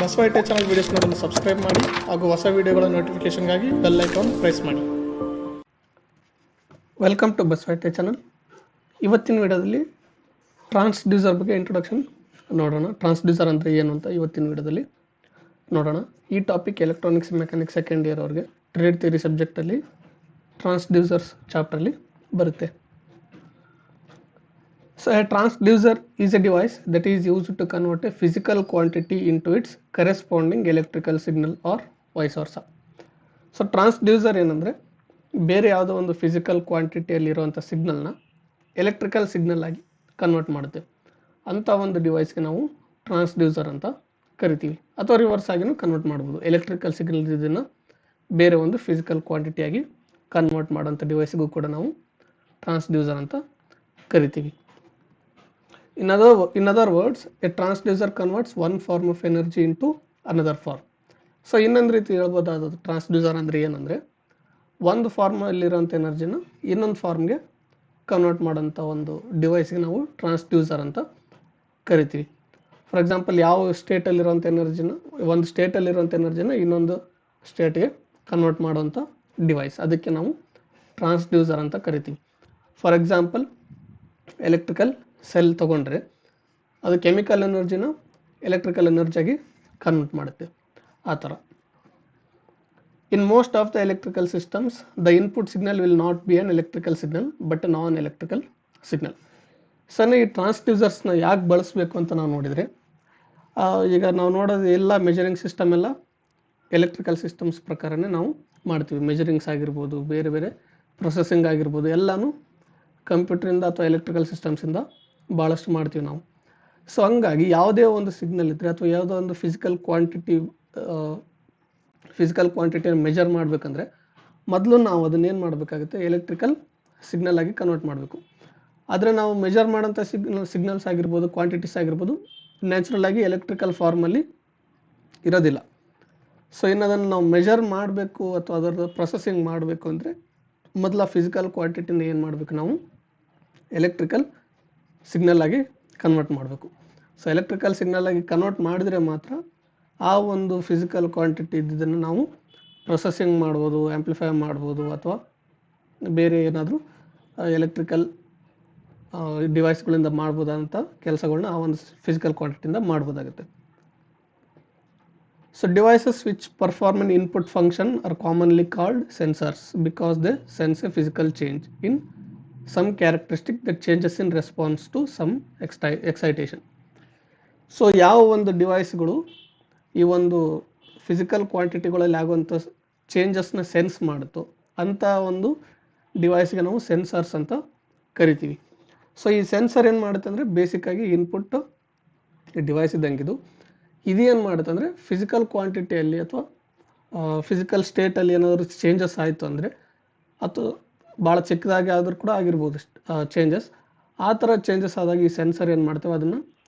ಬಸವ ಐಟೆ channel videos ನೋಡಲು subscribe ಮಾಡಿ ಹಾಗೂ ಹೊಸ ವಿಡಿಯೋಗಳ ನೋಟಿಫಿಕೇಶನ್ಗಾಗಿ ಬೆಲ್ ಐಕಾನ್ ಪ್ರೆಸ್ ಮಾಡಿ. ವೆಲ್ಕಮ್ ಟು ಬಸವ ಐಟೆ ಚಾನಲ್. ಇವತ್ತಿನ ವಿಡಿಯೋದಲ್ಲಿ ಟ್ರಾನ್ಸ್ಡ್ಯೂಸರ್ ಬಗ್ಗೆ ಇಂಟ್ರೊಡಕ್ಷನ್ ನೋಡೋಣ. ಟ್ರಾನ್ಸ್ಡ್ಯೂಸರ್ ಅಂದರೆ ಏನು ಅಂತ ಇವತ್ತಿನ ವಿಡಿಯೋದಲ್ಲಿ ನೋಡೋಣ. ಈ topic electronics mechanics second year ಅವ್ರಿಗೆ ಟ್ರೇಡ್ ಥಿಯರಿ ಸಬ್ಜೆಕ್ಟಲ್ಲಿ ಟ್ರಾನ್ಸ್ಡ್ಯೂಸರ್ಸ್ ಚಾಪ್ಟರ್ಲಿ ಬರುತ್ತೆ. So a transducer is a device that is used to convert a physical quantity into its corresponding electrical signal or vice versa. So transducer ಏನಂದರೆ ಬೇರೆ ಯಾವುದೋ ಒಂದು physical ಕ್ವಾಂಟಿಟಿಯಲ್ಲಿರುವಂಥ ಸಿಗ್ನಲ್ನ electrical signal ಆಗಿ convert ಮಾಡುತ್ತೆ. ಅಂಥ ಒಂದು ಡಿವೈಸ್ಗೆ ನಾವು ಟ್ರಾನ್ಸ್ಡ್ಯೂಸರ್ ಅಂತ ಕರಿತೀವಿ. ಅಥವಾ ರಿವರ್ಸ್ ಆಗಿನೂ ಕನ್ವರ್ಟ್ ಮಾಡ್ಬೋದು. ಎಲೆಕ್ಟ್ರಿಕಲ್ ಸಿಗ್ನಲ್ ಇದನ್ನು ಬೇರೆ ಒಂದು ಫಿಸಿಕಲ್ ಕ್ವಾಂಟಿಟಿಯಾಗಿ ಕನ್ವರ್ಟ್ ಮಾಡೋಂಥ ಡಿವೈಸ್ಗೂ ಕೂಡ ನಾವು ಟ್ರಾನ್ಸ್ಡ್ಯೂಸರ್ ಅಂತ ಕರಿತೀವಿ. In other words, a transducer converts one form of energy into another form. So ಇನ್ನೊಂದು ರೀತಿ ಹೇಳ್ಬೋದಾದ ಟ್ರಾನ್ಸ್ಡ್ಯೂಸರ್ ಅಂದರೆ ಏನಂದರೆ ಒಂದು ಫಾರ್ಮಲ್ಲಿರೋಂಥ ಎನರ್ಜಿನ ಇನ್ನೊಂದು ಫಾರ್ಮ್ಗೆ ಕನ್ವರ್ಟ್ ಮಾಡೋಂಥ ಒಂದು ಡಿವೈಸ್ಗೆ ನಾವು ಟ್ರಾನ್ಸ್ಡ್ಯೂಸರ್ ಅಂತ ಕರಿತೀವಿ. ಫಾರ್ ಎಕ್ಸಾಂಪಲ್, ಯಾವ ಸ್ಟೇಟಲ್ಲಿರೋಂಥ ಎನರ್ಜಿನ ಒಂದು ಸ್ಟೇಟಲ್ಲಿರೋಂಥ ಎನರ್ಜಿನ ಇನ್ನೊಂದು ಸ್ಟೇಟ್ಗೆ ಕನ್ವರ್ಟ್ ಮಾಡೋಂಥ ಡಿವೈಸ್, ಅದಕ್ಕೆ ನಾವು ಟ್ರಾನ್ಸ್ಡ್ಯೂಸರ್ ಅಂತ ಕರಿತೀವಿ. ಫಾರ್ ಎಕ್ಸಾಂಪಲ್, ಎಲೆಕ್ಟ್ರಿಕಲ್ ಸೆಲ್ ತೊಗೊಂಡ್ರೆ ಅದು ಕೆಮಿಕಲ್ ಎನರ್ಜಿನ ಎಲೆಕ್ಟ್ರಿಕಲ್ ಎನರ್ಜಿಯಾಗಿ ಕನ್ವರ್ಟ್ ಮಾಡುತ್ತೆ. ಆ ಥರ in most of the electrical systems the input signal will not be on electrical signal but non electrical signal. Sir, ಈ ಟ್ರಾನ್ಸ್ಡ್ಯೂಸರ್ಸ್ನ ಯಾಕೆ ಬಳಸಬೇಕು ಅಂತ ನಾವು ನೋಡಿದರೆ, ಈಗ ನಾವು ನೋಡೋದು ಎಲ್ಲ ಮೆಜರಿಂಗ್ ಸಿಸ್ಟಮ್ ಎಲ್ಲ ಎಲೆಕ್ಟ್ರಿಕಲ್ ಸಿಸ್ಟಮ್ಸ್ ಪ್ರಕಾರನೇ ನಾವು ಮಾಡ್ತೀವಿ. ಮೆಜರಿಂಗ್ಸ್ ಆಗಿರ್ಬೋದು, ಬೇರೆ ಬೇರೆ ಪ್ರೊಸೆಸಿಂಗ್ ಆಗಿರ್ಬೋದು, ಎಲ್ಲನೂ ಕಂಪ್ಯೂಟ್ರಿಂದ ಅಥವಾ ಎಲೆಕ್ಟ್ರಿಕಲ್ ಸಿಸ್ಟಮ್ಸಿಂದ ಭಾಳಷ್ಟು ಮಾಡ್ತೀವಿ ನಾವು. ಸೊ ಹಂಗಾಗಿ ಯಾವುದೇ ಒಂದು ಸಿಗ್ನಲ್ ಇದ್ದರೆ ಅಥವಾ ಯಾವುದೋ ಒಂದು ಫಿಸಿಕಲ್ ಕ್ವಾಂಟಿಟಿಯನ್ನು ಮೆಜರ್ ಮಾಡಬೇಕಂದ್ರೆ ಮೊದಲು ನಾವು ಅದನ್ನೇನು ಮಾಡಬೇಕಾಗುತ್ತೆ, ಎಲೆಕ್ಟ್ರಿಕಲ್ ಸಿಗ್ನಲ್ ಆಗಿ ಕನ್ವರ್ಟ್ ಮಾಡಬೇಕು. ಆದರೆ ನಾವು ಮೆಜರ್ ಮಾಡೋಂಥ ಸಿಗ್ನಲ್ಸ್ ಆಗಿರ್ಬೋದು, ಕ್ವಾಂಟಿಟೀಸ್ ಆಗಿರ್ಬೋದು, ನ್ಯಾಚುರಲ್ ಆಗಿ ಎಲೆಕ್ಟ್ರಿಕಲ್ ಫಾರ್ಮಲ್ಲಿ ಇರೋದಿಲ್ಲ. ಸೊ ಇನ್ನು ಅದನ್ನು ನಾವು ಮೆಜರ್ ಮಾಡಬೇಕು ಅಥವಾ ಅದರ ಪ್ರೊಸೆಸಿಂಗ್ ಮಾಡಬೇಕು ಅಂದರೆ ಮೊದಲ ಫಿಸಿಕಲ್ ಕ್ವಾಂಟಿಟಿನ ಏನು ಮಾಡಬೇಕು, ನಾವು ಎಲೆಕ್ಟ್ರಿಕಲ್ ಸಿಗ್ನಲ್ ಆಗಿ ಕನ್ವರ್ಟ್ ಮಾಡಬೇಕು. ಸೊ ಎಲೆಕ್ಟ್ರಿಕಲ್ ಸಿಗ್ನಲ್ ಆಗಿ ಕನ್ವರ್ಟ್ ಮಾಡಿದರೆ ಮಾತ್ರ ಆ ಒಂದು ಫಿಸಿಕಲ್ ಕ್ವಾಂಟಿಟಿ ಇದ್ದಿದ್ದನ್ನು ನಾವು ಪ್ರೊಸೆಸಿಂಗ್ ಮಾಡ್ಬೋದು, ಆ್ಯಂಪ್ಲಿಫೈ ಮಾಡ್ಬೋದು, ಅಥವಾ ಬೇರೆ ಏನಾದರೂ ಎಲೆಕ್ಟ್ರಿಕಲ್ ಡಿವೈಸ್ಗಳಿಂದ ಮಾಡ್ಬೋದಂಥ ಕೆಲಸಗಳನ್ನ ಆ ಒಂದು physical ಕ್ವಾಂಟಿಟಿಯಿಂದ ಮಾಡ್ಬೋದಾಗುತ್ತೆ. So devices which perform an input function are commonly called sensors because they sense a physical change in some characteristic that changes in response to some excitation. So ಯಾವ ಒಂದು ಡಿವೈಸ್ಗಳು ಈ ಒಂದು ಫಿಸಿಕಲ್ ಕ್ವಾಂಟಿಟಿಗಳಲ್ಲಿ ಆಗುವಂಥ ಚೇಂಜಸ್ನ sense ಮಾಡುತ್ತೋ ಅಂಥ ಒಂದು ಡಿವೈಸ್ಗೆ ನಾವು sensors ಅಂತ ಕರಿತೀವಿ. ಸೊ ಈ ಸೆನ್ಸರ್ ಏನು ಮಾಡುತ್ತೆ ಅಂದರೆ ಬೇಸಿಕ್ಕಾಗಿ ಇನ್ಪುಟ್ ಡಿವೈಸ್ ಇದ್ದಂಗಿದು ಇದೇನು ಮಾಡುತ್ತೆ ಅಂದರೆ ಫಿಸಿಕಲ್ ಕ್ವಾಂಟಿಟಿಯಲ್ಲಿ ಅಥವಾ ಫಿಸಿಕಲ್ ಸ್ಟೇಟಲ್ಲಿ ಏನಾದರೂ ಚೇಂಜಸ್ ಆಯಿತು ಅಂದರೆ ಅಥವಾ ಭಾಳ ಚಿಕ್ಕದಾಗಿ ಆದರೂ ಕೂಡ ಆಗಿರ್ಬೋದು ಚೇಂಜಸ್. ಆ ಥರ ಚೇಂಜಸ್ ಆದಾಗ ಈ ಸೆನ್ಸರ್ ಏನು ಮಾಡ್ತವೆ, ಅದನ್ನು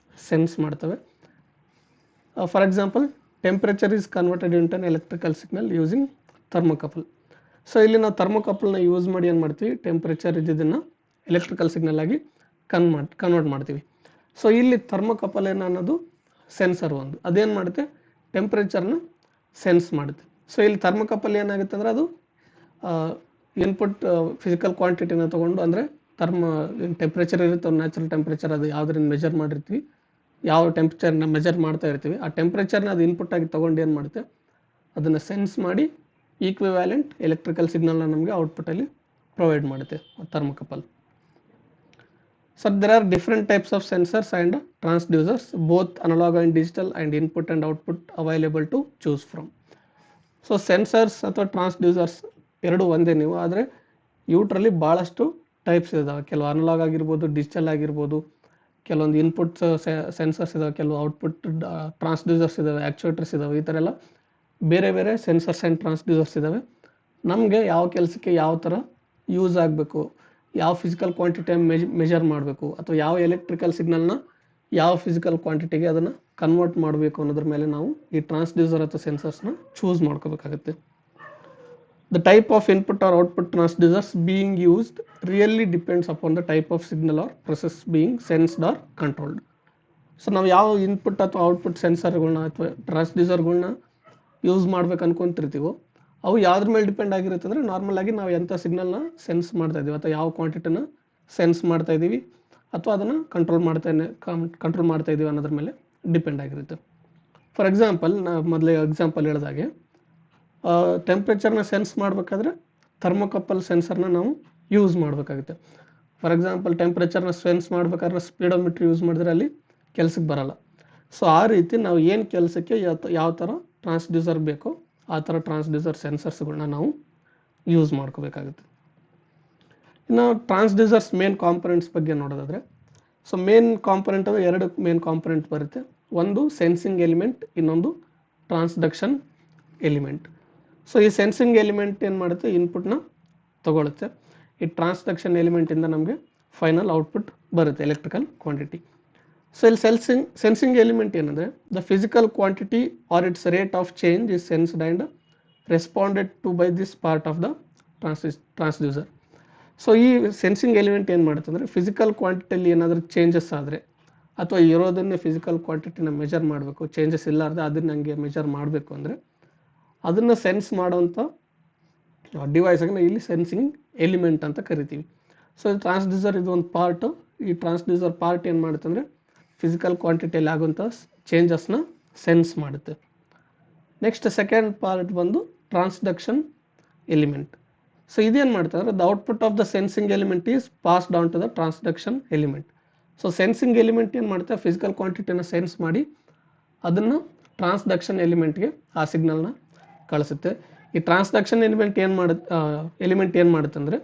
ಸೆನ್ಸ್ ಮಾಡ್ತವೆ. For example, temperature is converted into an electrical signal using thermocouple. So ಇಲ್ಲಿ ನಾವು ಥರ್ಮೋಕಪಲ್ನ ಯೂಸ್ ಮಾಡಿ ಏನು ಮಾಡ್ತೀವಿ, ಟೆಂಪ್ರೇಚರ್ ಇದ್ದಿದ್ದನ್ನು ಎಲೆಕ್ಟ್ರಿಕಲ್ ಸಿಗ್ನಲ್ ಆಗಿ ಕನ್ವರ್ಟ್ ಮಾಡ್ತೀವಿ. ಸೊ ಇಲ್ಲಿ ಥರ್ಮೋಕಪಲ್ ಅನ್ನೋದು ಸೆನ್ಸರ್ ಒಂದು, ಅದೇನು ಮಾಡುತ್ತೆ, ಟೆಂಪ್ರೇಚರ್ನ ಸೆನ್ಸ್ ಮಾಡುತ್ತೆ. ಸೊ ಇಲ್ಲಿ ಥರ್ಮೋಕಪಲ್ ಏನಾಗುತ್ತೆ ಅಂದರೆ ಅದು ಇನ್ಪುಟ್ ಫಿಸಿಕಲ್ ಕ್ವಾಂಟಿಟಿನ ತೊಗೊಂಡು, ಅಂದರೆ ಟೆಂಪ್ರೇಚರ್ ಇರುತ್ತೆ, ನ್ಯಾಚುರಲ್ ಟೆಂಪ್ರೇಚರ್ ಅದು ಯಾವುದರಿಂದ ಮೆಜರ್ ಮಾಡಿರ್ತೀವಿ, ಯಾವ ಟೆಂಪ್ರೇಚರ್ನ ಮೆಜರ್ ಮಾಡ್ತಾ ಇರ್ತೀವಿ, ಆ ಟೆಂಪ್ರೇಚರ್ನ ಅದು ಇನ್ಪುಟ್ ಆಗಿ ತೊಗೊಂಡು ಏನು ಮಾಡುತ್ತೆ, ಅದನ್ನು ಸೆನ್ಸ್ ಮಾಡಿ ಈಕ್ವಿವ್ಯಾಲೆಂಟ್ ಎಲೆಕ್ಟ್ರಿಕಲ್ ಸಿಗ್ನಲ್ನ ನಮಗೆ ಔಟ್ಪುಟ್ಟಲ್ಲಿ ಪ್ರೊವೈಡ್ ಮಾಡುತ್ತೆ thermocouple. So there are different types of sensors and transducers, both analog and digital, and input and output available to choose from. So sensors ಅಥವಾ ಟ್ರಾನ್ಸ್ಡ್ಯೂಸರ್ಸ್ ಎರಡು ಒಂದೇ ನೀವು, ಆದರೆ ಇವುಟ್ರಲ್ಲಿ ಭಾಳಷ್ಟು ಟೈಪ್ಸ್ ಇದ್ದಾವೆ. ಕೆಲವು ಅನಲಾಗ್ ಆಗಿರ್ಬೋದು, ಡಿಜಿಟಲ್ ಆಗಿರ್ಬೋದು, ಕೆಲವೊಂದು ಇನ್ಪುಟ್ ಸೆನ್ಸರ್ಸ್ ಇದ್ದಾವೆ, ಕೆಲವು ಔಟ್ಪುಟ್ ಟ್ರಾನ್ಸ್ಡ್ಯೂಸರ್ಸ್ ಇದ್ದಾವೆ, ಆ್ಯಕ್ಚುಯೇಟರ್ಸ್ ಇದ್ದಾವೆ. ಈ ಥರ ಎಲ್ಲ ಬೇರೆ ಬೇರೆ ಸೆನ್ಸರ್ಸ್ ಆ್ಯಂಡ್ ಟ್ರಾನ್ಸ್ಡ್ಯೂಸರ್ಸ್ ಇದ್ದಾವೆ. ನಮಗೆ ಯಾವ ಕೆಲಸಕ್ಕೆ ಯಾವ ಥರ ಯೂಸ್ ಆಗಬೇಕು, ಯಾವ ಫಿಸಿಕಲ್ ಕ್ವಾಂಟಿಟಿಯನ್ನು ಮೆಜರ್ ಮಾಡಬೇಕು, ಅಥವಾ ಯಾವ ಎಲೆಕ್ಟ್ರಿಕಲ್ ಸಿಗ್ನಲ್ನ ಯಾವ ಫಿಸಿಕಲ್ ಕ್ವಾಂಟಿಟಿಗೆ ಅದನ್ನು ಕನ್ವರ್ಟ್ ಮಾಡಬೇಕು ಅನ್ನೋದ್ರ ಮೇಲೆ ನಾವು ಈ ಟ್ರಾನ್ಸ್ಡ್ಯೂಸರ್ ಅಥವಾ ಸೆನ್ಸರ್ಸ್ನ ಚೂಸ್ ಮಾಡ್ಕೋಬೇಕಾಗುತ್ತೆ. The type of input or output transducers being used really depends upon the type of signal or process being sensed or controlled. So ನಾವು ಯಾವ ಇನ್ಪುಟ್ ಅಥವಾ ಔಟ್ಪುಟ್ ಸೆನ್ಸರ್ಗಳನ್ನ ಅಥವಾ ಟ್ರಾನ್ಸ್ಡ್ಯೂಸರ್ಗಳನ್ನ ಯೂಸ್ ಮಾಡ್ಬೇಕು ಅನ್ಕೊಂತಿರ್ತೀವೋ ಅವು ಯಾವ್ದ್ರ ಮೇಲೆ ಡಿಪೆಂಡ್ ಆಗಿರುತ್ತೆ ಅಂದರೆ ನಾರ್ಮಲ್ ಆಗಿ ನಾವು ಎಂಥ ಸಿಗ್ನಲ್ನ ಸೆನ್ಸ್ ಮಾಡ್ತಾ ಇದೀವಿ ಅಥವಾ ಯಾವ ಕ್ವಾಂಟಿಟಿನ ಸೆನ್ಸ್ ಮಾಡ್ತಾ ಇದ್ದೀವಿ ಅಥವಾ ಅದನ್ನು ಕಂಟ್ರೋಲ್ ಮಾಡ್ತಾ ಇದೀವಿ ಅನ್ನೋದ್ರ ಮೇಲೆ ಡಿಪೆಂಡ್ ಆಗಿರುತ್ತೆ. ಫಾರ್ ಎಕ್ಸಾಂಪಲ್ ಮೊದಲೇ ಎಕ್ಸಾಂಪಲ್ ಹೇಳಿದಾಗೆ ಟೆಂಪ್ರೇಚರ್ನ ಸೆನ್ಸ್ ಮಾಡಬೇಕಾದ್ರೆ ಥರ್ಮೋಕಪಲ್ ಸೆನ್ಸರ್ನ ನಾವು ಯೂಸ್ ಮಾಡಬೇಕಾಗುತ್ತೆ. ಫಾರ್ ಎಕ್ಸಾಂಪಲ್ ಟೆಂಪ್ರೇಚರ್ನ ಸೆನ್ಸ್ ಮಾಡಬೇಕಾದ್ರೆ ಸ್ಪೀಡೋಮೀಟ್ರ್ ಯೂಸ್ ಮಾಡಿದ್ರೆ ಅಲ್ಲಿ ಕೆಲಸಕ್ಕೆ ಬರಲ್ಲ. ಸೊ ಆ ರೀತಿ ನಾವು ಏನು ಕೆಲಸಕ್ಕೆ ಯಾವ ಥರ ಟ್ರಾನ್ಸ್ಡ್ಯೂಸರ್ ಬೇಕೋ ಆ ಥರ ಟ್ರಾನ್ಸ್ಡ್ಯೂಸರ್ ಸೆನ್ಸರ್ಸ್ಗಳನ್ನ ನಾವು ಯೂಸ್ ಮಾಡ್ಕೋಬೇಕಾಗುತ್ತೆ. ಇನ್ನು ಟ್ರಾನ್ಸ್ಡ್ಯೂಸರ್ಸ್ ಮೇನ್ ಕಾಂಪೊನೆಂಟ್ಸ್ ಬಗ್ಗೆ ನೋಡೋದಾದರೆ, ಸೊ ಮೇನ್ ಕಾಂಪೊನೆಂಟ್ ಎರಡು ಮೇನ್ ಕಾಂಪೊನೆಂಟ್ ಬರುತ್ತೆ. ಒಂದು ಸೆನ್ಸಿಂಗ್ ಎಲಿಮೆಂಟ್, ಇನ್ನೊಂದು ಟ್ರಾನ್ಸ್ಡಕ್ಷನ್ ಎಲಿಮೆಂಟ್. ಸೊ ಈ ಸೆನ್ಸಿಂಗ್ ಎಲಿಮೆಂಟ್ ಏನು ಮಾಡುತ್ತೆ, ಇನ್ಪುಟ್ನ ತಗೊಳುತ್ತೆ. ಈ ಟ್ರಾನ್ಸ್ಡಕ್ಷನ್ ಎಲಿಮೆಂಟಿಂದ ನಮಗೆ ಫೈನಲ್ ಔಟ್ಪುಟ್ ಬರುತ್ತೆ, ಎಲೆಕ್ಟ್ರಿಕಲ್ ಕ್ವಾಂಟಿಟಿ. ಸೊ ಇಲ್ಲಿ ಸೆನ್ಸಿಂಗ್ ಎಲಿಮೆಂಟ್ ಏನಂದರೆ the physical quantity or its rate of change is sensed and responded to by this part of the transducer. So ಈ ಸೆನ್ಸಿಂಗ್ ಎಲಿಮೆಂಟ್ ಏನು ಮಾಡುತ್ತೆ ಅಂದರೆ ಫಿಸಿಕಲ್ ಕ್ವಾಂಟಿಟಿಯಲ್ಲಿ ಏನಾದರೂ ಚೇಂಜಸ್ ಆದರೆ ಅಥವಾ ಇರೋದನ್ನೇ ಫಿಸಿಕಲ್ ಕ್ವಾಂಟಿಟಿನ ಮೆಜರ್ ಮಾಡಬೇಕು, ಚೇಂಜಸ್ ಇಲ್ಲಾರ್ದೆ ಅದನ್ನು ಹಂಗೆ ಮೆಜರ್ ಮಾಡಬೇಕು ಅಂದರೆ ಅದನ್ನು ಸೆನ್ಸ್ ಮಾಡೋವಂಥ ಡಿವೈಸನ್ನು ಇಲ್ಲಿ ಸೆನ್ಸಿಂಗ್ ಎಲಿಮೆಂಟ್ ಅಂತ ಕರಿತೀವಿ. ಸೊ ಟ್ರಾನ್ಸ್ಡ್ಯೂಸರ್ ಇದು ಒಂದು ಪಾರ್ಟು. ಈ ಟ್ರಾನ್ಸ್ಡ್ಯೂಸರ್ ಪಾರ್ಟ್ ಏನು ಮಾಡುತ್ತೆ ಅಂದರೆ ಫಿಸಿಕಲ್ ಕ್ವಾಂಟಿಟಿಯಲ್ಲಿ ಆಗುವಂಥ ಚೇಂಜಸ್ನ ಸೆನ್ಸ್ ಮಾಡುತ್ತೆ. ನೆಕ್ಸ್ಟ್ ಸೆಕೆಂಡ್ ಪಾರ್ಟ್ ಬಂದು ಟ್ರಾನ್ಸ್ಡಕ್ಷನ್ ಎಲಿಮೆಂಟ್. ಸೊ ಇದೇನು ಮಾಡ್ತಾರೆ ಅಂದರೆ the output of the sensing element is pass down to the transduction element. So sensing element ಏನು ಮಾಡುತ್ತೆ, ಫಿಸಿಕಲ್ ಕ್ವಾಂಟಿಟಿನ ಸೆನ್ಸ್ ಮಾಡಿ ಅದನ್ನು ಟ್ರಾನ್ಸ್ಡಕ್ಷನ್ ಎಲಿಮೆಂಟ್ಗೆ ಆ ಸಿಗ್ನಲ್ನ ಕಳಿಸುತ್ತೆ. ಈ ಟ್ರಾನ್ಸ್ಡಕ್ಷನ್ ಎಲಿಮೆಂಟ್ ಏನು ಮಾಡುತ್ತೆ ಅಂದರೆ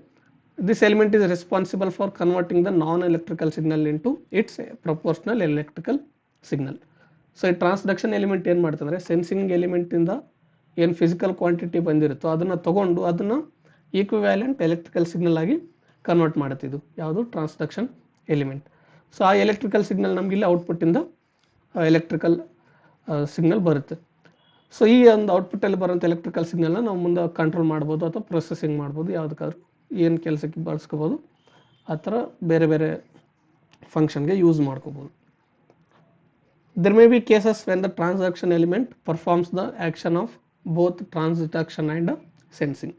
this element is responsible for converting the non electrical signal into it's proportional electrical signal. So ಈ ಟ್ರಾನ್ಸ್ಡಕ್ಷನ್ ಎಲಿಮೆಂಟ್ ಏನು ಮಾಡುತ್ತೆ ಅಂದರೆ ಸೆನ್ಸಿಂಗ್ ಎಲಿಮೆಂಟಿಂದ ಏನು ಫಿಸಿಕಲ್ ಕ್ವಾಂಟಿಟಿ ಬಂದಿರುತ್ತೋ ಅದನ್ನು ತೊಗೊಂಡು ಅದನ್ನು ಈಕ್ವಿವ್ಯಾಲೆಂಟ್ ಎಲೆಕ್ಟ್ರಿಕಲ್ ಸಿಗ್ನಲ್ ಆಗಿ ಕನ್ವರ್ಟ್ ಮಾಡುತ್ತೆ. ಇದು ಯಾವುದು ಟ್ರಾನ್ಸ್ಡಕ್ಷನ್ ಎಲಿಮೆಂಟ್. ಸೊ ಆ ಎಲೆಕ್ಟ್ರಿಕಲ್ ಸಿಗ್ನಲ್ ನಮಗೆ ಇಲ್ಲಿ ಔಟ್ಪುಟ್ಟಿಂದ ಎಲೆಕ್ಟ್ರಿಕಲ್ ಸಿಗ್ನಲ್ ಬರುತ್ತೆ. ಸೊ ಈ ಒಂದು ಔಟ್ಪುಟ್ಟಲ್ಲಿ ಬರೋಂಥ ಎಲೆಕ್ಟ್ರಿಕಲ್ ಸಿಗ್ನಲ್ನ ನಾವು ಮುಂದೆ ಕಂಟ್ರೋಲ್ ಮಾಡ್ಬೋದು ಅಥವಾ ಪ್ರೊಸೆಸಿಂಗ್ ಮಾಡ್ಬೋದು, ಯಾವುದಕ್ಕಾದ್ರೂ ಏನು ಕೆಲಸಕ್ಕೆ ಬಳಸ್ಕೋಬೋದು, ಆ ಥರ ಬೇರೆ ಬೇರೆ ಫಂಕ್ಷನ್ಗೆ ಯೂಸ್ ಮಾಡ್ಕೋಬೋದು. There may be cases when the transaction element performs the action of both transduction and sensing.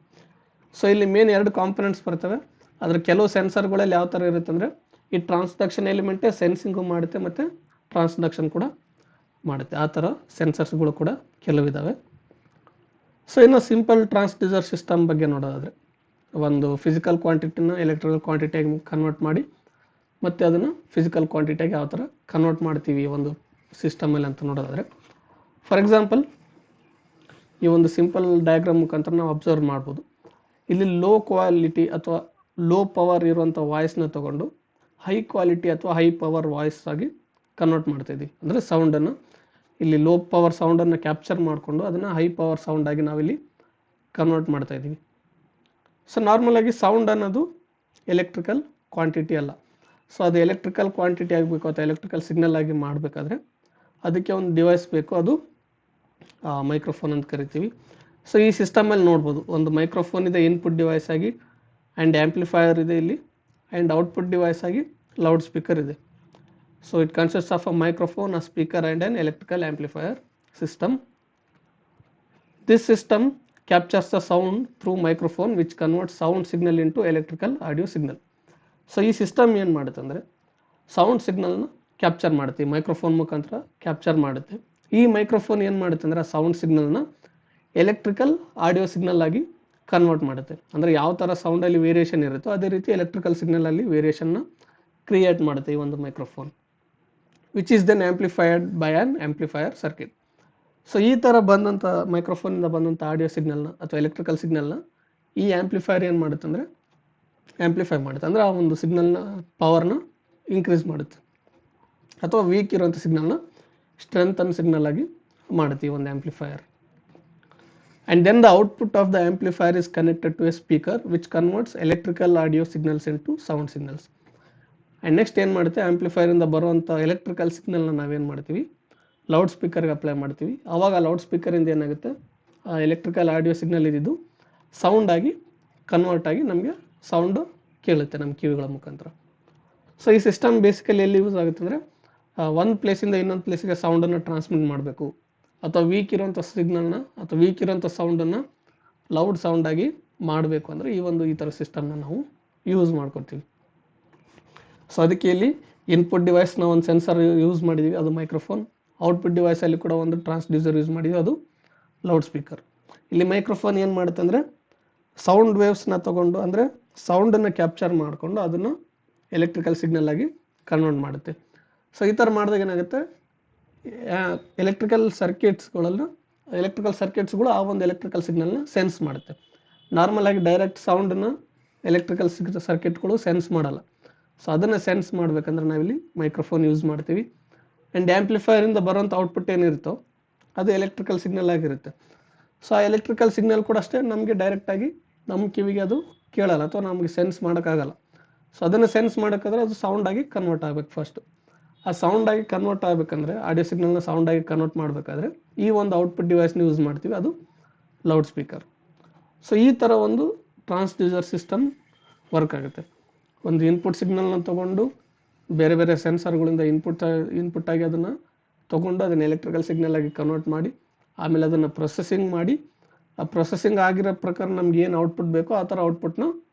So ಇಲ್ಲಿ ಮೇನ್ ಎರಡು ಕಾಂಪೊನೆಂಟ್ಸ್ ಬರ್ತವೆ. ಅದರ ಕೆಲವು ಸೆನ್ಸರ್ಗಳಲ್ಲಿ ಯಾವ ಥರ ಇರುತ್ತೆ ಅಂದರೆ ಈ ಟ್ರಾನ್ಸ್ಡಕ್ಷನ್ ಎಲಿಮೆಂಟೇ ಸೆನ್ಸಿಂಗು ಮಾಡುತ್ತೆ ಮತ್ತು ಟ್ರಾನ್ಸ್ಡಕ್ಷನ್ ಕೂಡ ಮಾಡುತ್ತೆ. ಆ ಥರ ಸೆನ್ಸರ್ಸ್ಗಳು ಕೂಡ ಕೆಲವಿದ್ದಾವೆ. ಸೊ ಇನ್ನು ಸಿಂಪಲ್ ಟ್ರಾನ್ಸ್ಡ್ಯೂಸರ್ ಸಿಸ್ಟಮ್ ಬಗ್ಗೆ ನೋಡೋದಾದರೆ ಒಂದು ಫಿಸಿಕಲ್ ಕ್ವಾಂಟಿಟಿನ ಎಲೆಕ್ಟ್ರಿಕಲ್ ಕ್ವಾಂಟಿಟಿಯಾಗಿ ಕನ್ವರ್ಟ್ ಮಾಡಿ ಮತ್ತು ಅದನ್ನು ಫಿಸಿಕಲ್ ಕ್ವಾಂಟಿಟಿಯಾಗಿ ಯಾವ ಥರ ಕನ್ವರ್ಟ್ ಮಾಡ್ತೀವಿ ಒಂದು ಸಿಸ್ಟಮಲ್ಲಿ ಅಂತ ನೋಡೋದಾದರೆ, ಫಾರ್ ಎಕ್ಸಾಂಪಲ್ ಈ ಒಂದು ಸಿಂಪಲ್ ಡಯಾಗ್ರಾಮ್ ಮುಖಾಂತರ ನಾವು ಅಬ್ಸರ್ವ್ ಮಾಡ್ಬೋದು. ಇಲ್ಲಿ ಲೋ ಕ್ವಾಲಿಟಿ ಅಥವಾ ಲೋ ಪವರ್ ಇರುವಂಥ ವಾಯ್ಸ್ನ ತೊಗೊಂಡು ಹೈ ಕ್ವಾಲಿಟಿ ಅಥವಾ ಹೈ ಪವರ್ ವಾಯ್ಸ್ ಆಗಿ ಕನ್ವರ್ಟ್ ಮಾಡ್ತಾಯಿದ್ದೀವಿ. ಅಂದರೆ ಸೌಂಡನ್ನು ಇಲ್ಲಿ ಲೋ ಪವರ್ ಸೌಂಡನ್ನು ಕ್ಯಾಪ್ಚರ್ ಮಾಡಿಕೊಂಡು ಅದನ್ನು ಹೈ ಪವರ್ ಸೌಂಡಾಗಿ ನಾವಿಲ್ಲಿ ಕನ್ವರ್ಟ್ ಮಾಡ್ತಾಯಿದ್ದೀವಿ. ಸೊ ನಾರ್ಮಲಾಗಿ ಸೌಂಡ್ ಅನ್ನೋದು ಎಲೆಕ್ಟ್ರಿಕಲ್ ಕ್ವಾಂಟಿಟಿ ಅಲ್ಲ. ಸೊ ಅದು ಎಲೆಕ್ಟ್ರಿಕಲ್ ಕ್ವಾಂಟಿಟಿ ಆಗಬೇಕು ಅಥವಾ ಎಲೆಕ್ಟ್ರಿಕಲ್ ಸಿಗ್ನಲ್ ಆಗಿ ಮಾಡಬೇಕಾದ್ರೆ ಅದಕ್ಕೆ ಒಂದು ಡಿವೈಸ್ ಬೇಕು, ಅದು ಮೈಕ್ರೋಫೋನ್ ಅಂತ ಕರಿತೀವಿ. ಸೊ ಈ ಸಿಸ್ಟಮಲ್ಲಿ ನೋಡ್ಬೋದು ಒಂದು ಮೈಕ್ರೋಫೋನ್ ಇದೆ ಇನ್ಪುಟ್ ಡಿವೈಸ್ ಆಗಿ, ಆ್ಯಂಡ್ ಆ್ಯಂಪ್ಲಿಫೈಯರ್ ಇದೆ ಇಲ್ಲಿ, ಆ್ಯಂಡ್ ಔಟ್ಪುಟ್ ಡಿವೈಸ್ ಆಗಿ ಲೌಡ್ ಸ್ಪೀಕರ್ ಇದೆ. So it consists of a microphone, a speaker and on electrical amplifier system. This system captures the sound through microphone which converts sound signal into electrical audio signal. So ಈ system ಏನು ಮಾಡುತ್ತೆ ಅಂದರೆ sound ಸಿಗ್ನಲ್ನ capture ಮಾಡುತ್ತೆ, microphone ಮುಖಾಂತರ capture ಮಾಡುತ್ತೆ. ಈ microphone ಏನು ಮಾಡುತ್ತೆ ಅಂದರೆ ಸೌಂಡ್ ಸಿಗ್ನಲ್ನ ಎಲೆಕ್ಟ್ರಿಕಲ್ ಆಡಿಯೋ ಸಿಗ್ನಲ್ ಆಗಿ ಕನ್ವರ್ಟ್ ಮಾಡುತ್ತೆ. ಅಂದರೆ ಯಾವ ಥರ ಸೌಂಡಲ್ಲಿ ವೇರಿಯೇಷನ್ ಇರುತ್ತೋ ಅದೇ ರೀತಿ ಎಲೆಕ್ಟ್ರಿಕಲ್ ಸಿಗ್ನಲಲ್ಲಿ ವೇರಿಯೇಷನ್ನ ಕ್ರಿಯೇಟ್ ಮಾಡುತ್ತೆ ಈ ಒಂದು microphone, which is then amplified by an amplifier circuit. So ಈ ಥರ ಬಂದಂಥ ಮೈಕ್ರೋಫೋನಿಂದ ಬಂದಂಥ ಆಡಿಯೋ ಸಿಗ್ನಲ್ನ ಅಥವಾ ಎಲೆಕ್ಟ್ರಿಕಲ್ ಸಿಗ್ನಲ್ನ ಈ ಆ್ಯಂಪ್ಲಿಫೈಯರ್ ಏನು ಮಾಡುತ್ತೆ ಅಂದರೆ ಆ್ಯಂಪ್ಲಿಫೈ ಮಾಡುತ್ತೆ. ಅಂದರೆ ಆ ಒಂದು ಸಿಗ್ನಲ್ನ ಪವರ್ನ ಇನ್ಕ್ರೀಸ್ ಮಾಡುತ್ತೆ ಅಥವಾ ವೀಕ್ ಇರೋಂಥ ಸಿಗ್ನಲ್ನ ಸ್ಟ್ರೆಂಥನ್ ಸಿಗ್ನಲ್ ಆಗಿ ಮಾಡುತ್ತೆ ಈ ಒಂದು amplifier. And then the output of the amplifier is connected to a speaker which converts electrical audio signals into sound signals. And next ಏನು ಮಾಡುತ್ತೆ, ಆ್ಯಂಪ್ಲಿಫೈರಿಂದ ಬರುವಂಥ ಎಲೆಕ್ಟ್ರಿಕಲ್ ಸಿಗ್ನಲ್ನ ನಾವೇನು ಮಾಡ್ತೀವಿ, ಲೌಡ್ ಸ್ಪೀಕರ್ಗೆ ಅಪ್ಲೈ ಮಾಡ್ತೀವಿ. ಆವಾಗ ಲೌಡ್ ಸ್ಪೀಕರಿಂದ ಏನಾಗುತ್ತೆ, ಆ ಎಲೆಕ್ಟ್ರಿಕಲ್ ಆಡಿಯೋ ಸಿಗ್ನಲ್ ಇದ್ದಿದ್ದು ಸೌಂಡಾಗಿ ಕನ್ವರ್ಟ್ ಆಗಿ ನಮಗೆ ಸೌಂಡು ಕೇಳುತ್ತೆ ನಮ್ಮ ಕಿವಿಗಳ ಮುಖಾಂತರ. ಸೊ ಈ ಸಿಸ್ಟಮ್ ಬೇಸಿಕಲಿ ಎಲ್ಲಿ ಯೂಸ್ ಆಗುತ್ತೆ ಅಂದರೆ ಒಂದು ಪ್ಲೇಸಿಂದ ಇನ್ನೊಂದು ಪ್ಲೇಸಿಗೆ ಸೌಂಡನ್ನು ಟ್ರಾನ್ಸ್ಮಿಟ್ ಮಾಡಬೇಕು, ಅಥವಾ ವೀಕ್ ಇರೋಂಥ ಸಿಗ್ನಲ್ನ ಅಥವಾ ವೀಕ್ ಇರೋಂಥ ಸೌಂಡನ್ನು ಲೌಡ್ ಸೌಂಡಾಗಿ ಮಾಡಬೇಕು ಅಂದರೆ ಈ ಥರ ಸಿಸ್ಟಮ್ನ ನಾವು ಯೂಸ್ ಮಾಡ್ಕೊತೀವಿ. ಸೊ ಅದಕ್ಕೆ ಇಲ್ಲಿ ಇನ್ಪುಟ್ ಡಿವೈಸ್ನ ಒಂದು ಸೆನ್ಸರ್ ಯೂಸ್ ಮಾಡಿದ್ದೀವಿ, ಅದು ಮೈಕ್ರೋಫೋನ್. ಔಟ್ಪುಟ್ ಡಿವೈಸಲ್ಲಿ ಕೂಡ ಒಂದು ಟ್ರಾನ್ಸ್ಡ್ಯೂಸರ್ ಯೂಸ್ ಮಾಡಿದ್ದೀವಿ, ಅದು ಲೌಡ್ ಸ್ಪೀಕರ್. ಇಲ್ಲಿ ಮೈಕ್ರೋಫೋನ್ ಏನು ಮಾಡುತ್ತೆ ಅಂದರೆ ಸೌಂಡ್ ವೇವ್ಸ್ನ ತೊಗೊಂಡು, ಅಂದರೆ ಸೌಂಡನ್ನು ಕ್ಯಾಪ್ಚರ್ ಮಾಡಿಕೊಂಡು ಅದನ್ನು ಎಲೆಕ್ಟ್ರಿಕಲ್ ಸಿಗ್ನಲ್ ಆಗಿ ಕನ್ವರ್ಟ್ ಮಾಡುತ್ತೆ. ಸೊ ಈ ಥರ ಮಾಡಿದಾಗ ಏನಾಗುತ್ತೆ, ಎಲೆಕ್ಟ್ರಿಕಲ್ ಸರ್ಕ್ಯೂಟ್ಸ್ಗಳು ಆ ಒಂದು ಎಲೆಕ್ಟ್ರಿಕಲ್ ಸಿಗ್ನಲ್ನ ಸೆನ್ಸ್ ಮಾಡುತ್ತೆ. ನಾರ್ಮಲ್ ಆಗಿ ಡೈರೆಕ್ಟ್ ಸೌಂಡನ್ನು ಎಲೆಕ್ಟ್ರಿಕಲ್ ಸರ್ಕ್ಯೂಟ್ಗಳು ಸೆನ್ಸ್ ಮಾಡಲ್ಲ. ಸೊ ಅದನ್ನು ಸೆನ್ಸ್ ಮಾಡಬೇಕಂದ್ರೆ ನಾವಿಲ್ಲಿ ಮೈಕ್ರೋಫೋನ್ ಯೂಸ್ ಮಾಡ್ತೀವಿ. ಆ್ಯಂಡ್ ಆ್ಯಂಪ್ಲಿಫೈರಿಂದ ಬರೋಂಥ ಔಟ್ಪುಟ್ ಏನಿರುತ್ತೋ ಅದು ಎಲೆಕ್ಟ್ರಿಕಲ್ ಸಿಗ್ನಲ್ ಆಗಿರುತ್ತೆ. ಸೊ ಆ ಎಲೆಕ್ಟ್ರಿಕಲ್ ಸಿಗ್ನಲ್ ಕೂಡ ಅಷ್ಟೇ ನಮಗೆ ಡೈರೆಕ್ಟಾಗಿ ನಮ್ಮ ಕಿವಿಗೆ ಅದು ಕೇಳಲ್ಲ ಅಥವಾ ನಮಗೆ ಸೆನ್ಸ್ ಮಾಡೋಕ್ಕಾಗಲ್ಲ. ಸೊ ಅದನ್ನು ಸೆನ್ಸ್ ಮಾಡೋಕ್ಕಾದ್ರೆ ಅದು ಸೌಂಡಾಗಿ ಕನ್ವರ್ಟ್ ಆಗಬೇಕು. ಫಸ್ಟು ಆ ಸೌಂಡಾಗಿ ಕನ್ವರ್ಟ್ ಆಗಬೇಕಂದ್ರೆ, ಆಡಿಯೋ ಸಿಗ್ನಲ್ನ ಸೌಂಡಾಗಿ ಕನ್ವರ್ಟ್ ಮಾಡಬೇಕಾದ್ರೆ ಈ ಒಂದು ಔಟ್ಪುಟ್ ಡಿವೈಸ್ನ ಯೂಸ್ ಮಾಡ್ತೀವಿ, ಅದು ಲೌಡ್ ಸ್ಪೀಕರ್. ಸೊ ಈ ಥರ ಒಂದು ಟ್ರಾನ್ಸ್ಡ್ಯೂಸರ್ ಸಿಸ್ಟಮ್ ವರ್ಕ್ ಆಗುತ್ತೆ. ಒಂದು ಇನ್ಪುಟ್ ಸಿಗ್ನಲ್ನ ತೊಗೊಂಡು ಬೇರೆ ಬೇರೆ ಸೆನ್ಸರ್ಗಳಿಂದ ಇನ್ಪುಟ್ ಆಗಿ ಅದನ್ನು ತೊಗೊಂಡು ಅದನ್ನು ಎಲೆಕ್ಟ್ರಿಕಲ್ ಸಿಗ್ನಲ್ ಆಗಿ ಕನ್ವರ್ಟ್ ಮಾಡಿ ಆಮೇಲೆ ಅದನ್ನು ಪ್ರೊಸೆಸಿಂಗ್ ಮಾಡಿ, ಆ ಪ್ರೊಸೆಸಿಂಗ್ ಆಗಿರೋ ಪ್ರಕಾರ ನಮ್ಗೆ ಏನು ಔಟ್ಪುಟ್ ಬೇಕೋ ಆ ಥರ ಔಟ್ಪುಟ್ನ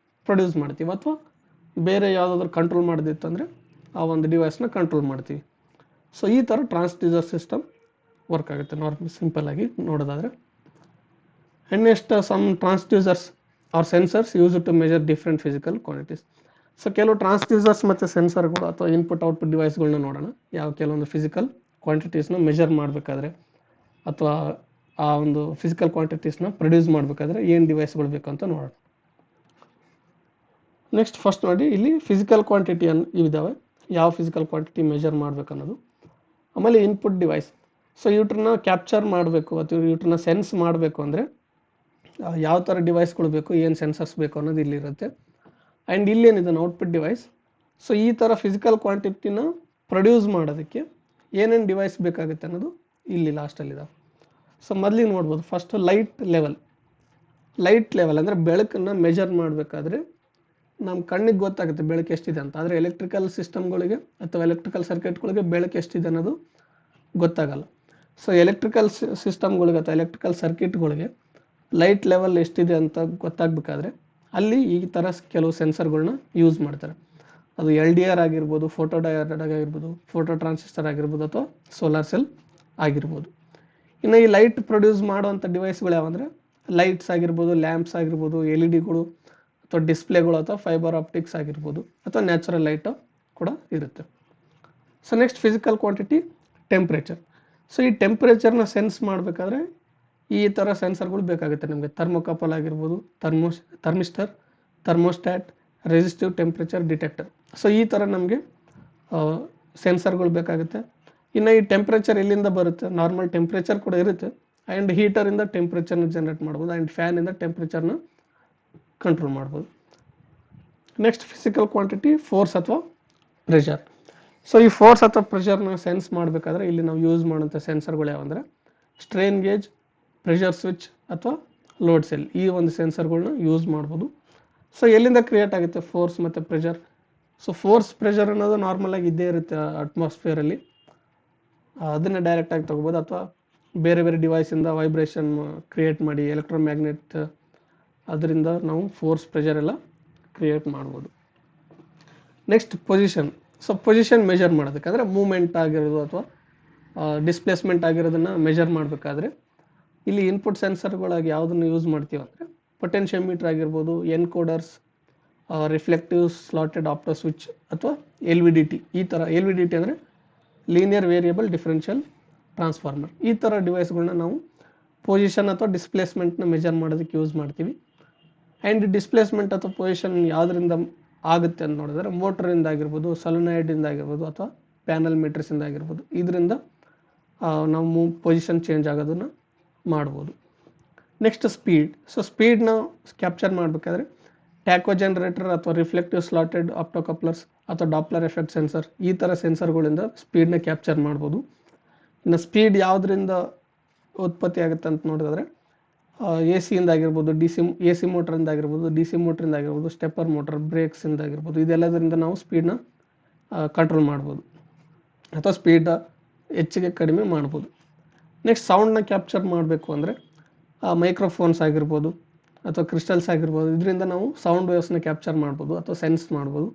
ಪ್ರೊಡ್ಯೂಸ್ ಮಾಡ್ತೀವಿ. ಅಥವಾ ಬೇರೆ ಯಾವುದಾದ್ರೂ ಕಂಟ್ರೋಲ್ ಮಾಡೋದಿತ್ತು ಅಂದರೆ ಆ ಒಂದು ಡಿವೈಸ್ನ ಕಂಟ್ರೋಲ್ ಮಾಡ್ತೀವಿ. ಸೊ ಈ ಥರ ಟ್ರಾನ್ಸ್ಡ್ಯೂಸರ್ ಸಿಸ್ಟಮ್ ವರ್ಕ್ ಆಗುತ್ತೆ ನಾರ್ಮಲ್ ಸಿಂಪಲ್ ಆಗಿ ನೋಡೋದಾದರೆ. And next some transducers or sensors use to measure different physical quantities. So ಕೆಲವು ಟ್ರಾನ್ಸ್ಡ್ಯೂಸರ್ಸ್ ಮತ್ತು ಸೆನ್ಸರ್ಗಳು ಅಥವಾ ಇನ್ಪುಟ್ ಔಟ್ಪುಟ್ ಡಿವೈಸ್ಗಳನ್ನ ನೋಡೋಣ. ಕೆಲವೊಂದು ಫಿಸಿಕಲ್ ಕ್ವಾಂಟಿಟೀಸ್ನ ಮೆಜರ್ ಮಾಡಬೇಕಾದ್ರೆ ಅಥವಾ ಆ ಒಂದು ಫಿಸಿಕಲ್ ಕ್ವಾಂಟಿಟೀಸ್ನ ಪ್ರೊಡ್ಯೂಸ್ ಮಾಡಬೇಕಾದ್ರೆ ಏನು ಡಿವೈಸ್ಗಳು ಬೇಕು ಅಂತ ನೋಡೋಣ. ನೆಕ್ಸ್ಟ್ ಫಸ್ಟ್ ನೋಡಿ, ಇಲ್ಲಿ ಫಿಸಿಕಲ್ ಕ್ವಾಂಟಿಟಿ ಇದ್ದಾವೆ, ಯಾವ ಫಿಸಿಕಲ್ ಕ್ವಾಂಟಿಟಿ ಮೆಜರ್ ಮಾಡಬೇಕು ಅನ್ನೋದು. ಆಮೇಲೆ ಇನ್ಪುಟ್ ಡಿವೈಸ್. ಸೊ ಇವ್ರನ್ನ ಕ್ಯಾಪ್ಚರ್ ಮಾಡಬೇಕು ಅಥವಾ ಇವ್ರನ್ನ ಸೆನ್ಸ್ ಮಾಡಬೇಕು ಅಂದರೆ ಯಾವ ಥರ ಡಿವೈಸ್ಗಳು ಬೇಕು, ಏನು ಸೆನ್ಸರ್ಸ್ ಬೇಕು ಅನ್ನೋದು ಇಲ್ಲಿರುತ್ತೆ. ಆ್ಯಂಡ್ ಇಲ್ಲೇನಿದೆ ಔಟ್ಪುಟ್ ಡಿವೈಸ್. ಸೊ ಈ ಥರ ಫಿಸಿಕಲ್ ಕ್ವಾಂಟಿಟಿನ ಪ್ರೊಡ್ಯೂಸ್ ಮಾಡೋದಕ್ಕೆ ಏನೇನು ಡಿವೈಸ್ ಬೇಕಾಗುತ್ತೆ ಅನ್ನೋದು ಇಲ್ಲಿ ಲಾಸ್ಟಲ್ಲಿದೆ. ಸೊ ಮೊದಲಿಗೆ ನೋಡ್ಬೋದು, ಫಸ್ಟು ಲೈಟ್ ಲೆವೆಲ್ ಅಂದರೆ ಬೆಳಕನ್ನು ಮೆಜರ್ ಮಾಡಬೇಕಾದ್ರೆ ನಮ್ಮ ಕಣ್ಣಿಗೆ ಗೊತ್ತಾಗುತ್ತೆ ಬೆಳಕು ಎಷ್ಟಿದೆ ಅಂತ. ಆದರೆ ಎಲೆಕ್ಟ್ರಿಕಲ್ ಸಿಸ್ಟಮ್ಗಳಿಗೆ ಅಥವಾ ಎಲೆಕ್ಟ್ರಿಕಲ್ ಸರ್ಕ್ಯೂಟ್ಗಳಿಗೆ ಬೆಳಕು ಎಷ್ಟಿದೆ ಅನ್ನೋದು ಗೊತ್ತಾಗಲ್ಲ. ಸೊ ಎಲೆಕ್ಟ್ರಿಕಲ್ ಸಿಸ್ಟಮ್ಗಳಿಗೆ ಅಥವಾ ಎಲೆಕ್ಟ್ರಿಕಲ್ ಸರ್ಕ್ಯೂಟ್ಗಳಿಗೆ ಲೈಟ್ ಲೆವೆಲ್ ಎಷ್ಟಿದೆ ಅಂತ ಗೊತ್ತಾಗಬೇಕಾದ್ರೆ ಅಲ್ಲಿ ಈ ಥರ ಕೆಲವು ಸೆನ್ಸರ್ಗಳನ್ನ ಯೂಸ್ ಮಾಡ್ತಾರೆ. ಅದು LDR ಆಗಿರ್ಬೋದು, ಫೋಟೋ ಡಯೋಡ್ ಆಗಿರ್ಬೋದು, ಫೋಟೋ ಟ್ರಾನ್ಸಿಸ್ಟರ್ ಆಗಿರ್ಬೋದು, ಅಥವಾ ಸೋಲಾರ್ ಸೆಲ್ ಆಗಿರ್ಬೋದು. ಇನ್ನು ಈ ಲೈಟ್ ಪ್ರೊಡ್ಯೂಸ್ ಮಾಡುವಂಥ ಡಿವೈಸ್ಗಳು ಯಾವಂದರೆ ಲೈಟ್ಸ್ ಆಗಿರ್ಬೋದು, ಲ್ಯಾಂಪ್ಸ್ ಆಗಿರ್ಬೋದು, LEDಗಳು ಅಥವಾ ಡಿಸ್ಪ್ಲೇಗಳು ಅಥವಾ ಫೈಬರ್ ಆಪ್ಟಿಕ್ಸ್ ಆಗಿರ್ಬೋದು, ಅಥವಾ ನ್ಯಾಚುರಲ್ ಲೈಟ್ ಕೂಡ ಇರುತ್ತೆ. So next physical quantity temperature. So ಈ ಟೆಂಪ್ರೇಚರ್ನ ಸೆನ್ಸ್ ಮಾಡಬೇಕಾದ್ರೆ ಈ ಥರ ಸೆನ್ಸರ್ಗಳು ಬೇಕಾಗುತ್ತೆ ನಮಗೆ. ಥರ್ಮೋಕಪಲ್ ಆಗಿರ್ಬೋದು, thermistor, thermostat, resistive temperature detector. So ಈ ಥರ ನಮಗೆ ಸೆನ್ಸರ್ಗಳು ಬೇಕಾಗುತ್ತೆ. ಇನ್ನು ಈ ಟೆಂಪ್ರೇಚರ್ ಎಲ್ಲಿಂದ ಬರುತ್ತೆ, ನಾರ್ಮಲ್ ಟೆಂಪ್ರೇಚರ್ ಕೂಡ ಇರುತ್ತೆ. ಆ್ಯಂಡ್ ಹೀಟರಿಂದ ಟೆಂಪ್ರೇಚರ್ನ ಜನರೇಟ್ ಮಾಡ್ಬೋದು, ಆ್ಯಂಡ್ ಫ್ಯಾನಿಂದ ಟೆಂಪ್ರೇಚರ್ನ ಕಂಟ್ರೋಲ್ ಮಾಡ್ಬೋದು. ನೆಕ್ಸ್ಟ್ ಫಿಸಿಕಲ್ ಕ್ವಾಂಟಿಟಿ ಫೋರ್ಸ್ ಅಥವಾ ಪ್ರೆಷರ್. ಸೊ ಈ ಫೋರ್ಸ್ ಅಥವಾ ಪ್ರೆಷರ್ನ ಸೆನ್ಸ್ ಮಾಡಬೇಕಾದ್ರೆ ಇಲ್ಲಿ ನಾವು ಯೂಸ್ ಮಾಡೋಂಥ ಸೆನ್ಸರ್ಗಳು ಯಾವಂದರೆ ಸ್ಟ್ರೈನ್ ಗೇಜ್, ಪ್ರೆಷರ್ ಸ್ವಿಚ್ ಅಥವಾ ಲೋಡ್ ಸೆಲ್. ಈ ಒಂದು ಸೆನ್ಸರ್ಗಳನ್ನ ಯೂಸ್ ಮಾಡ್ಬೋದು. ಸೊ ಎಲ್ಲಿಂದ ಕ್ರಿಯೇಟ್ ಆಗುತ್ತೆ ಫೋರ್ಸ್ ಮತ್ತು ಪ್ರೆಷರ್? ಸೊ ಫೋರ್ಸ್ ಪ್ರೆಷರ್ ಅನ್ನೋದು ನಾರ್ಮಲಾಗಿ ಇದ್ದೇ ಇರುತ್ತೆ ಅಟ್ಮಾಸ್ಫಿಯರಲ್ಲಿ, ಅದನ್ನೇ ಡೈರೆಕ್ಟಾಗಿ ತೊಗೋಬೋದು, ಅಥವಾ ಬೇರೆ ಬೇರೆ ಡಿವೈಸಿಂದ ವೈಬ್ರೇಷನ್ ಕ್ರಿಯೇಟ್ ಮಾಡಿ ಎಲೆಕ್ಟ್ರೋಮ್ಯಾಗ್ನೆಟ್ ಅದರಿಂದ ನಾವು ಫೋರ್ಸ್ ಪ್ರೆಷರ್ ಎಲ್ಲ ಕ್ರಿಯೇಟ್ ಮಾಡ್ಬೋದು. Next position. So position measure ಮಾಡೋದಕ್ಕಾದ್ರೆ ಮೂಮೆಂಟ್ ಆಗಿರೋದು ಅಥವಾ ಡಿಸ್ಪ್ಲೇಸ್ಮೆಂಟ್ ಆಗಿರೋದನ್ನು ಮೆಜರ್ ಮಾಡಬೇಕಾದ್ರೆ ಇಲ್ಲಿ ಇನ್ಪುಟ್ ಸೆನ್ಸರ್ಗಳಾಗಿ ಯಾವುದನ್ನು ಯೂಸ್ ಮಾಡ್ತೀವಿ ಅಂದರೆ ಪೊಟೆನ್ಷಿಯೋಮೀಟರ್ ಆಗಿರ್ಬೋದು, ಎನ್ಕೋಡರ್ಸ್, ರಿಫ್ಲೆಕ್ಟಿವ್ ಸ್ಲಾಟೆಡ್ ಆಪ್ಟೋ ಸ್ವಿಚ್ ಅಥವಾ LVDT. ಈ ಥರ LVDT ಅಂದರೆ ಲೀನಿಯರ್ ವೇರಿಯಬಲ್ ಡಿಫರೆನ್ಷಿಯಲ್ ಟ್ರಾನ್ಸ್ಫಾರ್ಮರ್. ಈ ಥರ ಡಿವೈಸ್ಗಳನ್ನ ನಾವು ಪೊಸಿಷನ್ ಅಥವಾ ಡಿಸ್ಪ್ಲೇಸ್ಮೆಂಟ್ನ ಮೆಜರ್ ಮಾಡೋದಕ್ಕೆ ಯೂಸ್ ಮಾಡ್ತೀವಿ. ಆ್ಯಂಡ್ ಡಿಸ್ಪ್ಲೇಸ್ಮೆಂಟ್ ಅಥವಾ ಪೊಸಿಷನ್ ಯಾವುದರಿಂದ ಆಗುತ್ತೆ ಅಂತ ನೋಡಿದ್ರೆ ಮೋಟ್ರಿಂದ ಆಗಿರ್ಬೋದು, ಸೊಲೆನಾಯ್ಡಿಂದ ಆಗಿರ್ಬೋದು, ಅಥವಾ ಪ್ಯಾನಲ್ ಮೀಟರ್ಸಿಂದ ಆಗಿರ್ಬೋದು. ಇದರಿಂದ ನಾವು ಪೊಸಿಷನ್ ಚೇಂಜ್ ಆಗೋದನ್ನು ಮಾಡ್ಬೋದು. Next speed. ಸೊ ಸ್ಪೀಡ್ನ ಕ್ಯಾಪ್ಚರ್ ಮಾಡಬೇಕಾದ್ರೆ ಟ್ಯಾಕೋ ಜನರೇಟರ್ ಅಥವಾ ರಿಫ್ಲೆಕ್ಟಿವ್ ಸ್ಲಾಟೆಡ್ ಆಪ್ಟೋಕಪ್ಲರ್ಸ್ ಅಥವಾ ಡಾಪ್ಲರ್ ಎಫೆಕ್ಟ್ ಸೆನ್ಸರ್, ಈ ಥರ ಸೆನ್ಸರ್ಗಳಿಂದ ಸ್ಪೀಡ್ನ ಕ್ಯಾಪ್ಚರ್ ಮಾಡ್ಬೋದು. ಇನ್ನು ಸ್ಪೀಡ್ ಯಾವುದರಿಂದ ಉತ್ಪತ್ತಿ ಆಗುತ್ತೆ ಅಂತ ನೋಡಿದ್ರೆ AC ಆಗಿರ್ಬೋದು, AC ಮೋಟ್ರಿಂದ ಆಗಿರ್ಬೋದು, DC ಮೋಟ್ರಿಂದ ಆಗಿರ್ಬೋದು, ಸ್ಟೆಪ್ಪರ್ ಮೋಟರ್, ಬ್ರೇಕ್ಸಿಂದ ಆಗಿರ್ಬೋದು, ಇದೆಲ್ಲದರಿಂದ ನಾವು ಸ್ಪೀಡ್ನ ಕಂಟ್ರೋಲ್ ಮಾಡ್ಬೋದು. ಅಥವಾ ಸ್ಪೀಡ್ ಹೆಚ್ಚಿಗೆ ಕಡಿಮೆ ಮಾಡ್ಬೋದು. ನೆಕ್ಸ್ಟ್ ಸೌಂಡ್ನ ಕ್ಯಾಪ್ಚರ್ ಮಾಡಬೇಕು ಅಂದರೆ ಮೈಕ್ರೋಫೋನ್ಸ್ ಆಗಿರ್ಬೋದು ಅಥವಾ ಕ್ರಿಸ್ಟಲ್ಸ್ ಆಗಿರ್ಬೋದು, ಇದರಿಂದ ನಾವು ಸೌಂಡ್ ವೇವ್ಸ್ನ ಕ್ಯಾಪ್ಚರ್ ಮಾಡ್ಬೋದು ಅಥವಾ ಸೆನ್ಸ್ ಮಾಡ್ಬೋದು.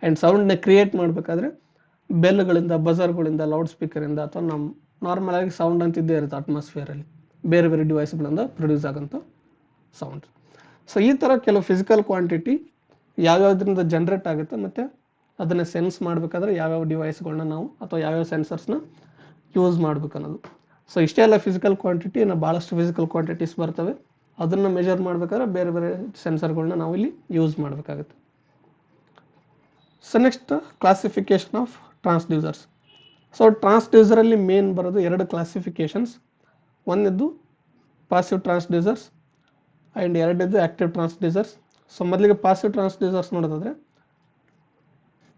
ಆ್ಯಂಡ್ ಸೌಂಡ್ನ ಕ್ರಿಯೇಟ್ ಮಾಡಬೇಕಾದ್ರೆ ಬೆಲ್ಗಳಿಂದ, ಬಜರ್ಗಳಿಂದ, ಲೌಡ್ ಸ್ಪೀಕರಿಂದ ಅಥವಾ ನಮ್ಮ ನಾರ್ಮಲಾಗಿ ಸೌಂಡ್ ಅಂತ ಇದ್ದೇ ಇರುತ್ತೆ ಅಟ್ಮಾಸ್ಫಿಯರಲ್ಲಿ, ಬೇರೆ ಬೇರೆ ಡಿವೈಸ್ಗಳಿಂದ ಪ್ರೊಡ್ಯೂಸ್ ಆಗೋಂಥ ಸೌಂಡ್. ಸೊ ಈ ಥರ ಕೆಲವು ಫಿಸಿಕಲ್ ಕ್ವಾಂಟಿಟಿ ಯಾವ್ಯಾವುದರಿಂದ ಜನ್ರೇಟ್ ಆಗುತ್ತೆ ಮತ್ತು ಅದನ್ನು ಸೆನ್ಸ್ ಮಾಡಬೇಕಾದ್ರೆ ಯಾವ್ಯಾವ ಡಿವೈಸ್ಗಳನ್ನ ನಾವು ಅಥವಾ ಯಾವ್ಯಾವ ಸೆನ್ಸರ್ಸ್ನ ಯೂಸ್ ಮಾಡಬೇಕು ಅನ್ನೋದು. ಸೊ ಇಷ್ಟೇ ಎಲ್ಲ ಫಿಸಿಕಲ್ ಕ್ವಾಂಟಿಟಿ, ಇನ್ನು ಭಾಳಷ್ಟು ಫಿಸಿಕಲ್ ಕ್ವಾಂಟಿಟೀಸ್ ಬರ್ತವೆ. ಅದನ್ನು ಮೆಜರ್ ಮಾಡಬೇಕಾದ್ರೆ ಬೇರೆ ಬೇರೆ ಸೆನ್ಸರ್ಗಳನ್ನ ನಾವು ಇಲ್ಲಿ ಯೂಸ್ ಮಾಡಬೇಕಾಗುತ್ತೆ. So next classification of transducers. So ಟ್ರಾನ್ಸ್ಡ್ಯೂಸರಲ್ಲಿ ಮೇನ್ ಬರೋದು 2 ಕ್ಲಾಸಿಫಿಕೇಶನ್ಸ್. ಒಂದಿದ್ದು ಪಾಸಿವ್ ಟ್ರಾನ್ಸ್ಡ್ಯೂಸರ್ಸ್ ಆ್ಯಂಡ್ ಎರಡನೇದು ಆ್ಯಕ್ಟಿವ್ ಟ್ರಾನ್ಸ್ಡ್ಯೂಸರ್ಸ್. ಸೊ ಮೊದಲಿಗೆ ಪಾಸಿವ್ ಟ್ರಾನ್ಸ್ಡ್ಯೂಸರ್ಸ್ ನೋಡೋದಾದರೆ,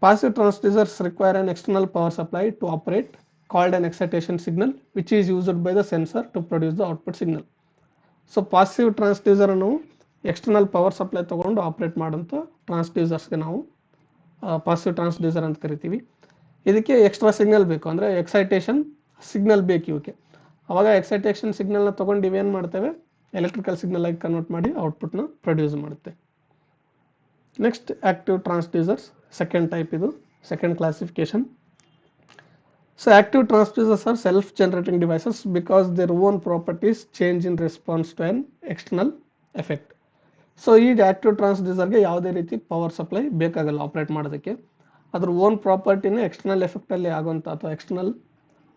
passive transducers require an external power supply to operate called an excitation signal which is used by the sensor to produce the output signal. So passive ಟ್ರಾನ್ಸ್ಡ್ಯೂಸರನ್ನು external power supply ತೊಗೊಂಡು operate ಮಾಡೋಂಥ ಟ್ರಾನ್ಸ್ಡ್ಯೂಸರ್ಸ್ಗೆ ನಾವು passive transducer ಅಂತ ಕರಿತೀವಿ. ಇದಕ್ಕೆ extra signal ಬೇಕು, ಅಂದರೆ ಎಕ್ಸೈಟೇಷನ್ ಸಿಗ್ನಲ್ ಬೇಕು ಇವಕ್ಕೆ. ಆವಾಗ ಎಕ್ಸೈಟೇಷನ್ ಸಿಗ್ನಲ್ನ ತೊಗೊಂಡು ಇವೇನು ಮಾಡ್ತೇವೆ, ಎಲೆಕ್ಟ್ರಿಕಲ್ ಸಿಗ್ನಲ್ ಆಗಿ ಕನ್ವರ್ಟ್ ಮಾಡಿ ಔಟ್ಪುಟ್ನ ಪ್ರೊಡ್ಯೂಸ್ ಮಾಡುತ್ತೆ. Next active transducers, second type, ಇದು second classification. So active transducers are self-generating devices because their own properties change in response to an external effect. So ಈ ಆಕ್ಟಿವ್ ಟ್ರಾನ್ಸ್ಡ್ಯೂಸರ್ಗೆ ಯಾವುದೇ ರೀತಿ ಪವರ್ ಸಪ್ಲೈ ಬೇಕಾಗಲ್ಲ operate ಮಾಡೋದಕ್ಕೆ. ಅದ್ರ ಓನ್ ಪ್ರಾಪರ್ಟಿನ ಎಕ್ಸ್ಟರ್ನಲ್ ಎಫೆಕ್ಟಲ್ಲಿ ಆಗೋಂಥ ಅಥವಾ external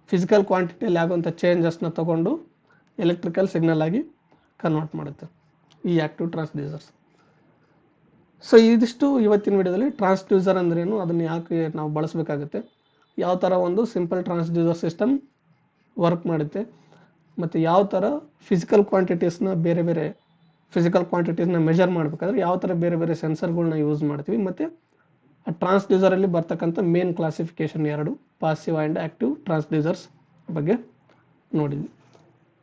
physical ಕ್ವಾಂಟಿಟಿಯಲ್ಲಿ ಆಗೋಂಥ ಚೇಂಜಸ್ನ ತೊಗೊಂಡು electrical signal ಆಗಿ ಕನ್ವರ್ಟ್ ಮಾಡುತ್ತೆ ಈ ಆಕ್ಟಿವ್ ಟ್ರಾನ್ಸ್ಡ್ಯೂಸರ್ಸ್. ಸೊ ಇದಿಷ್ಟು ಇವತ್ತಿನ ವಿಡಿಯೋದಲ್ಲಿ ಟ್ರಾನ್ಸ್ಡ್ಯೂಸರ್ ಅಂದ್ರೇನು, ಅದನ್ನು ಯಾಕೆ ನಾವು ಬಳಸಬೇಕಾಗುತ್ತೆ, ಯಾವ ಥರ ಒಂದು ಸಿಂಪಲ್ ಟ್ರಾನ್ಸ್ಡ್ಯೂಸರ್ ಸಿಸ್ಟಮ್ ವರ್ಕ್ ಮಾಡುತ್ತೆ, ಮತ್ತು ಯಾವ ಥರ ಫಿಸಿಕಲ್ ಕ್ವಾಂಟಿಟೀಸ್ನ ಬೇರೆ ಬೇರೆ ಫಿಸಿಕಲ್ ಕ್ವಾಂಟಿಟೀಸ್ನ ಮೆಜರ್ ಮಾಡಬೇಕಾದ್ರೆ ಯಾವ ಥರ ಬೇರೆ ಬೇರೆ ಸೆನ್ಸರ್ಗಳನ್ನ ಯೂಸ್ ಮಾಡ್ತೀವಿ, ಮತ್ತು ಆ ಟ್ರಾನ್ಸ್ಡ್ಯೂಸರಲ್ಲಿ ಬರ್ತಕ್ಕಂಥ main classification 2 passive and active transducers ಬಗ್ಗೆ ನೋಡಿದ್ವಿ.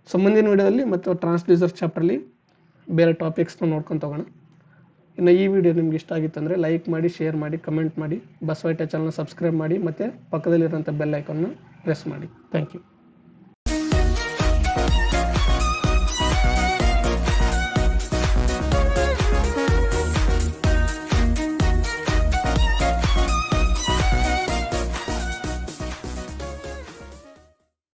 ಸೊ ಮುಂದಿನ ವಿಡಿಯೋದಲ್ಲಿ ಮತ್ತು ಟ್ರಾನ್ಸ್ಡ್ಯೂಸರ್ ಚಾಪ್ಟ್ರಲ್ಲಿ ಬೇರೆ ಟಾಪಿಕ್ಸ್ನ ನೋಡ್ಕೊಂಡು ಹೋಗೋಣ. ಇನ್ನು ಈ ವಿಡಿಯೋ ನಿಮ್ಗೆ ಇಷ್ಟ ಆಗಿತ್ತಂದರೆ ಲೈಕ್ ಮಾಡಿ, ಶೇರ್ ಮಾಡಿ, ಕಮೆಂಟ್ ಮಾಡಿ, ಬಸವೈಟ ಚಾನಲ್ನ ಸಬ್ಸ್ಕ್ರೈಬ್ ಮಾಡಿ ಮತ್ತು ಪಕ್ಕದಲ್ಲಿರೋಂಥ ಬೆಲ್ ಐಕಾನ್ನ ಪ್ರೆಸ್ ಮಾಡಿ. Thank you.